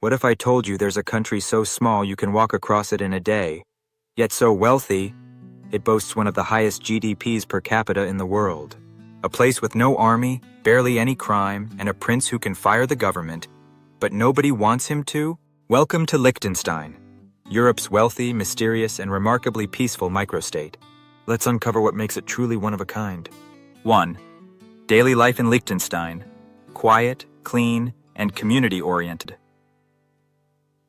What if I told you there's a country so small you can walk across it in a day, yet so wealthy, it boasts one of the highest GDPs per capita in the world? A place with no army, barely any crime, and a prince who can fire the government, but nobody wants him to? Welcome to Liechtenstein, Europe's wealthy, mysterious, and remarkably peaceful microstate. Let's uncover what makes it truly one of a kind. 1. Daily life in Liechtenstein. Quiet, clean, and community-oriented.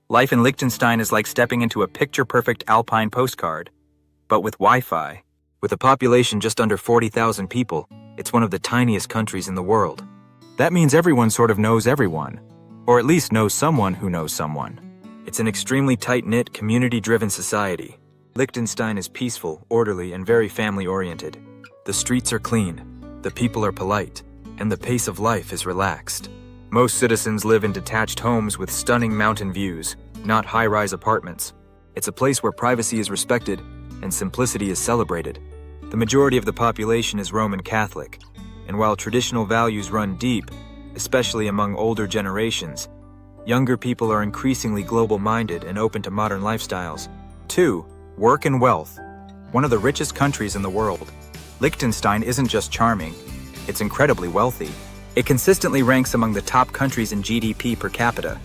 Life in Liechtenstein is like stepping into a picture-perfect Alpine postcard, but with Wi-Fi. With a population just under 40,000 people, it's one of the tiniest countries in the world. That means everyone sort of knows everyone, or at least knows someone who knows someone. It's an extremely tight-knit, community-driven society. Liechtenstein is peaceful, orderly, and very family-oriented. The streets are clean, the people are polite, and the pace of life is relaxed. Most citizens live in detached homes with stunning mountain views, not high-rise apartments. It's a place where privacy is respected and simplicity is celebrated. The majority of the population is Roman Catholic, and while traditional values run deep, especially among older generations, younger people are increasingly global-minded and open to modern lifestyles. 2. Work and wealth. One of the richest countries in the world, Liechtenstein isn't just charming, it's incredibly wealthy. It consistently ranks among the top countries in GDP per capita,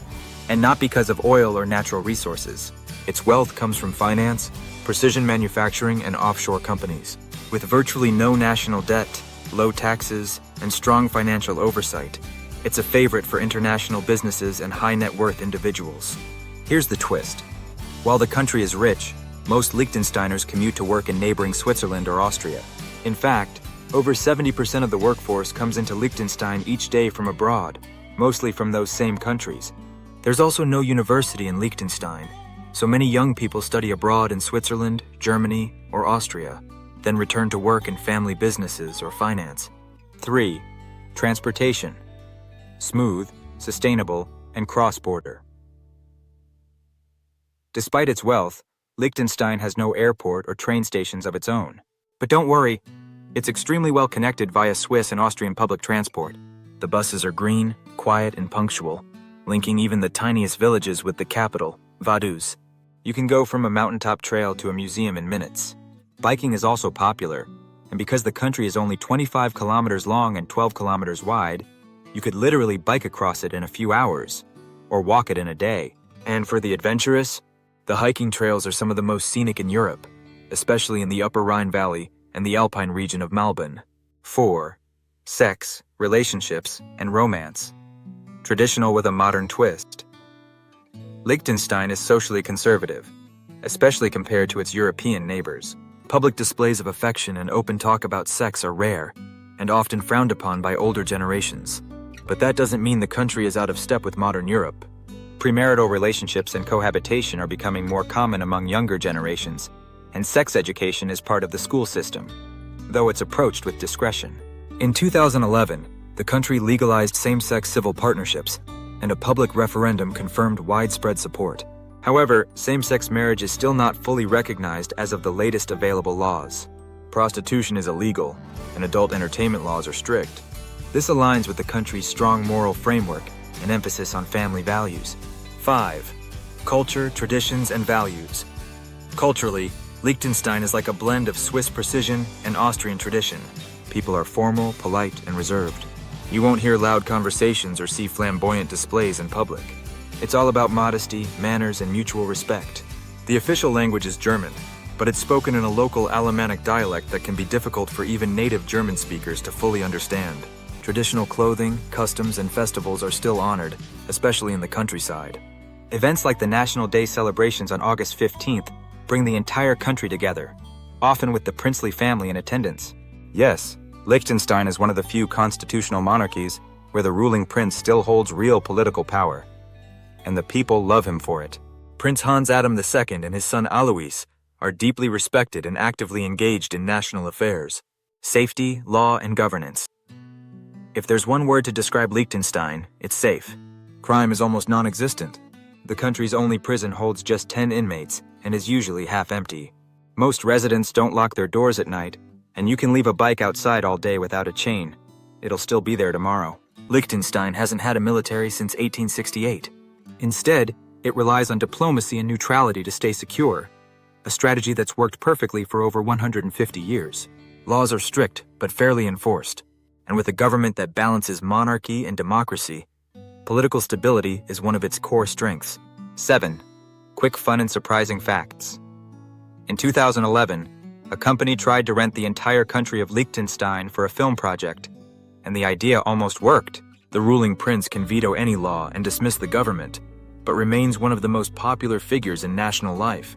and not because of oil or natural resources. Its wealth comes from finance, precision manufacturing, and offshore companies. With virtually no national debt, low taxes, and strong financial oversight, it's a favorite for international businesses and high-net-worth individuals. Here's the twist. While the country is rich, most Liechtensteiners commute to work in neighboring Switzerland or Austria. In fact, over 70% of the workforce comes into Liechtenstein each day from abroad, mostly from those same countries. There's also no university in Liechtenstein, so many young people study abroad in Switzerland, Germany, or Austria, then return to work in family businesses or finance. 3. Transportation. Smooth, sustainable, and cross-border. Despite its wealth, Liechtenstein has no airport or train stations of its own. But don't worry, it's extremely well connected via Swiss and Austrian public transport. The buses are green, quiet, and punctual, linking even the tiniest villages with the capital, Vaduz. You can go from a mountaintop trail to a museum in minutes. Biking is also popular, and because the country is only 25 kilometers long and 12 kilometers wide, you could literally bike across it in a few hours, or walk it in a day. And for the adventurous, the hiking trails are some of the most scenic in Europe, especially in the Upper Rhine Valley and the Alpine region of Malbin. 4. Sex, relationships, and romance. Traditional with a modern twist. Liechtenstein is socially conservative, especially compared to its European neighbors. Public displays of affection and open talk about sex are rare, and often frowned upon by older generations. But that doesn't mean the country is out of step with modern Europe. Premarital relationships and cohabitation are becoming more common among younger generations, and sex education is part of the school system, though it's approached with discretion. In 2011, the country legalized same-sex civil partnerships, and a public referendum confirmed widespread support. However, same-sex marriage is still not fully recognized as of the latest available laws. Prostitution is illegal, and adult entertainment laws are strict. This aligns with the country's strong moral framework and emphasis on family values. 5. Culture, traditions, and values. Culturally, Liechtenstein is like a blend of Swiss precision and Austrian tradition. People are formal, polite, and reserved. You won't hear loud conversations or see flamboyant displays in public. It's all about modesty, manners, and mutual respect. The official language is German, but it's spoken in a local Alemannic dialect that can be difficult for even native German speakers to fully understand. Traditional clothing, customs, and festivals are still honored, especially in the countryside. Events like the National Day celebrations on August 15th bring the entire country together, often with the princely family in attendance. Yes, Liechtenstein is one of the few constitutional monarchies where the ruling prince still holds real political power, and the people love him for it. Prince Hans Adam II and his son Alois are deeply respected and actively engaged in national affairs, safety, law, and governance. If there's one word to describe Liechtenstein, it's safe. Crime is almost non-existent. The country's only prison holds just 10 inmates and is usually half empty. Most residents don't lock their doors at night, and you can leave a bike outside all day without a chain. It'll still be there tomorrow. Liechtenstein hasn't had a military since 1868. Instead, it relies on diplomacy and neutrality to stay secure, a strategy that's worked perfectly for over 150 years. Laws are strict, but fairly enforced, and with a government that balances monarchy and democracy, political stability is one of its core strengths. 7. Quick, fun, and surprising facts. In 2011, a company tried to rent the entire country of Liechtenstein for a film project, and the idea almost worked. The ruling prince can veto any law and dismiss the government, but remains one of the most popular figures in national life.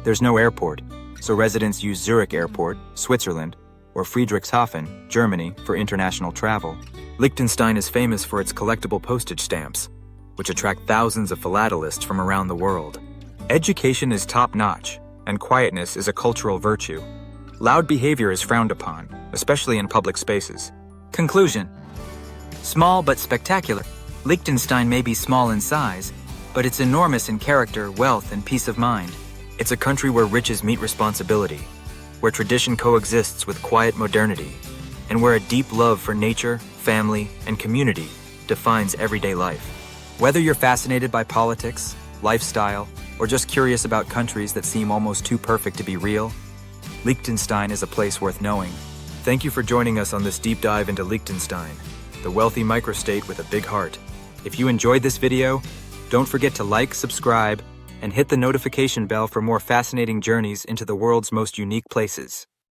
There's no airport, so residents use Zurich Airport, Switzerland, or Friedrichshafen, Germany, for international travel. Liechtenstein is famous for its collectible postage stamps, which attract thousands of philatelists from around the world. Education is top-notch, and quietness is a cultural virtue. Loud behavior is frowned upon, especially in public spaces. Conclusion. Small but spectacular. Liechtenstein may be small in size, but it's enormous in character, wealth, and peace of mind. It's a country where riches meet responsibility, where tradition coexists with quiet modernity, and where a deep love for nature, family, and community defines everyday life. Whether you're fascinated by politics, lifestyle, or just curious about countries that seem almost too perfect to be real, Liechtenstein is a place worth knowing. Thank you for joining us on this deep dive into Liechtenstein, the wealthy microstate with a big heart. If you enjoyed this video, don't forget to like, subscribe, and hit the notification bell for more fascinating journeys into the world's most unique places.